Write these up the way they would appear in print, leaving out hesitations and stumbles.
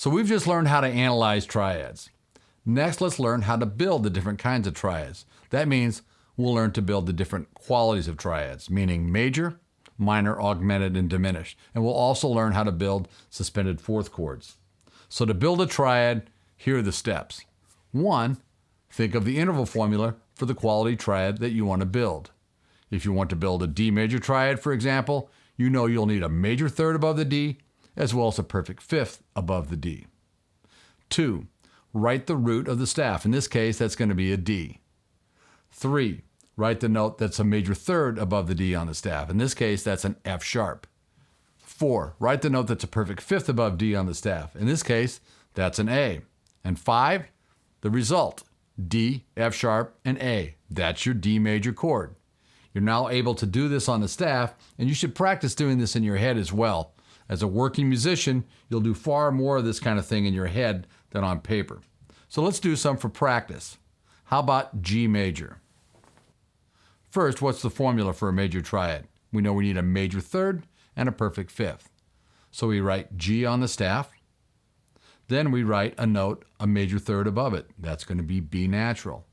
So we've just learned how to analyze triads. Next, let's learn how to build the different kinds of triads. That means we'll learn to build the different qualities of triads, meaning major, minor, augmented, and diminished. And we'll also learn how to build suspended fourth chords. So to build a triad, here are the steps. 1, think of the interval formula for the quality triad that you want to build. If you want to build a D major triad, for example, you know you'll need a major third above the D, as well as a perfect fifth above the D. 2, write the root of the staff. In this case, that's going to be a D. 3, write the note that's a major third above the D on the staff. In this case, that's an F sharp. 4, write the note that's a perfect fifth above D on the staff. In this case, that's an A. And 5, the result, D, F sharp, and A. That's your D major chord. You're now able to do this on the staff, and you should practice doing this in your head as well. As a working musician, you'll do far more of this kind of thing in your head than on paper. So let's do some for practice. How about G major? First, what's the formula for a major triad? We know we need a major third and a perfect fifth. So we write G on the staff. Then we write a note a major third above it. That's going to be B natural.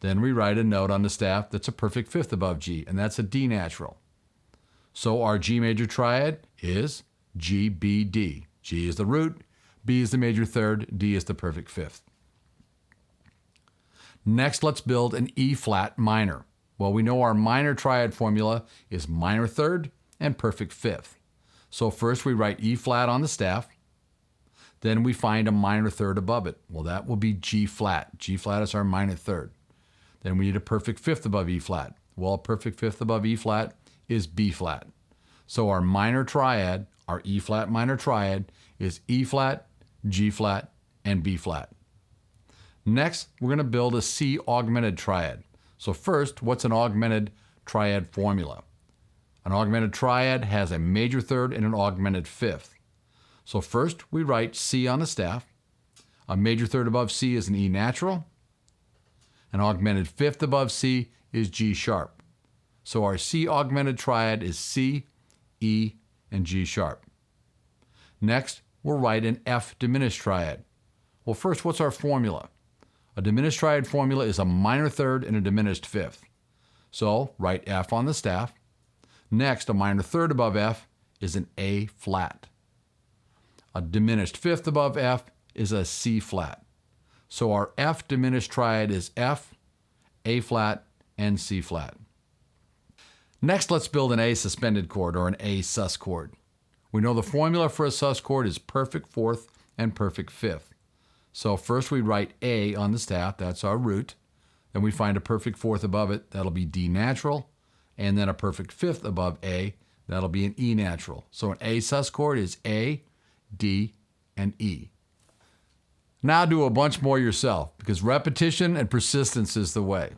Then we write a note on the staff that's a perfect fifth above G, and that's a D natural. So our G major triad is G, B, D. G is the root, B is the major third, D is the perfect fifth. Next, let's build an E flat minor. Well, we know our minor triad formula is minor third and perfect fifth. So first we write E flat on the staff. Then we find a minor third above it. Well, that will be G flat. G flat is our minor third. Then we need a perfect fifth above E flat. Well, a perfect fifth above E flat is B flat. So our minor triad, our E flat minor triad, is E flat, G flat, and B flat. Next, we're going to build a C augmented triad. So first, what's an augmented triad formula? An augmented triad has a major third and an augmented fifth. So first, we write C on the staff. A major third above C is an E natural. An augmented fifth above C is G sharp. So our C augmented triad is C, E, and G sharp. Next, we'll write an F diminished triad. Well, first, what's our formula? A diminished triad formula is a minor third and a diminished fifth. So write F on the staff. Next, a minor third above F is an A flat. A diminished fifth above F is a C flat. So our F diminished triad is F, A flat, and C flat. Next, let's build an A suspended chord or an A sus chord. We know the formula for a sus chord is perfect fourth and perfect fifth. So first we write A on the staff, that's our root. Then we find a perfect fourth above it, that'll be D natural. And then a perfect fifth above A, that'll be an E natural. So an A sus chord is A, D, and E. Now do a bunch more yourself, because repetition and persistence is the way.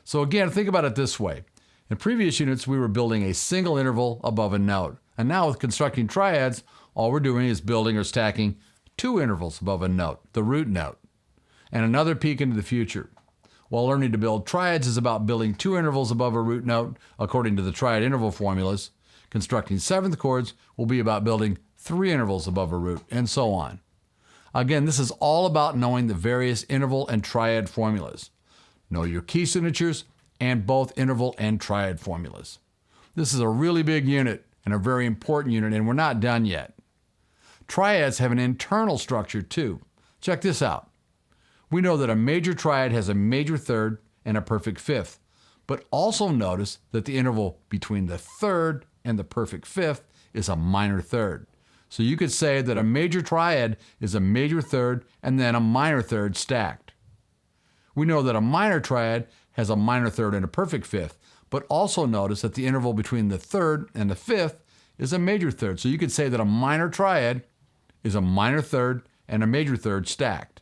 So again, think about it this way. In previous units, we were building a single interval above a note. And now with constructing triads, all we're doing is building or stacking two intervals above a note, the root note, and another peek into the future. While learning to build triads is about building two intervals above a root note according to the triad interval formulas, constructing seventh chords will be about building three intervals above a root, and so on. Again, this is all about knowing the various interval and triad formulas. Know your key signatures and both interval and triad formulas. This is a really big unit and a very important unit, and we're not done yet. Triads have an internal structure too. Check this out. We know that a major triad has a major third and a perfect fifth, but also notice that the interval between the third and the perfect fifth is a minor third. So you could say that a major triad is a major third and then a minor third stacked. We know that a minor triad has a minor third and a perfect fifth, but also notice that the interval between the third and the fifth is a major third. So you could say that a minor triad is a minor third and a major third stacked.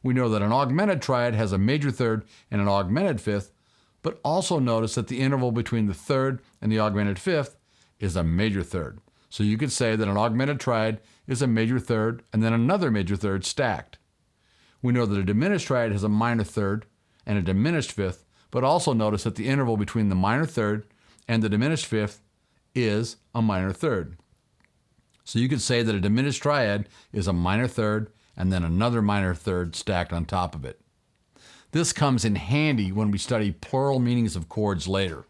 We know that an augmented triad has a major third and an augmented fifth, but also notice that the interval between the third and the augmented fifth is a major third. So you could say that an augmented triad is a major third and then another major third stacked. We know that a diminished triad has a minor third and a diminished fifth, but also notice that the interval between the minor third and the diminished fifth is a minor third. So you could say that a diminished triad is a minor third and then another minor third stacked on top of it. This comes in handy when we study plural meanings of chords later.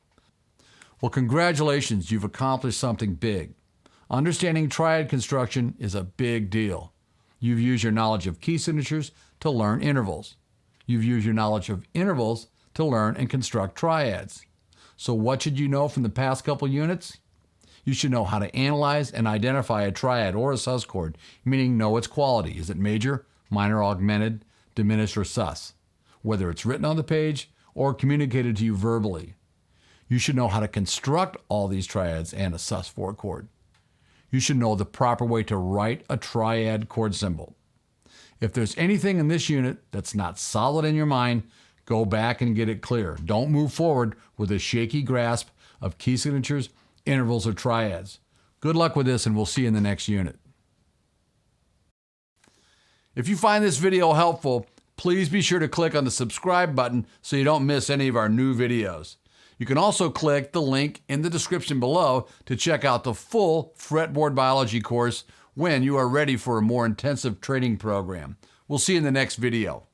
Well, congratulations, you've accomplished something big. Understanding triad construction is a big deal. You've used your knowledge of key signatures to learn intervals. You've used your knowledge of intervals to learn and construct triads. So what should you know from the past couple units? You should know how to analyze and identify a triad or a sus chord, meaning know its quality. Is it major, minor, augmented, diminished, or sus? Whether it's written on the page or communicated to you verbally. You should know how to construct all these triads and a sus4 chord. You should know the proper way to write a triad chord symbol. If there's anything in this unit that's not solid in your mind, go back and get it clear. Don't move forward with a shaky grasp of key signatures, intervals, or triads. Good luck with this, and we'll see you in the next unit. If you find this video helpful, please be sure to click on the subscribe button so you don't miss any of our new videos. You can also click the link in the description below to check out the full fretboard biology course when you are ready for a more intensive training program. We'll see you in the next video.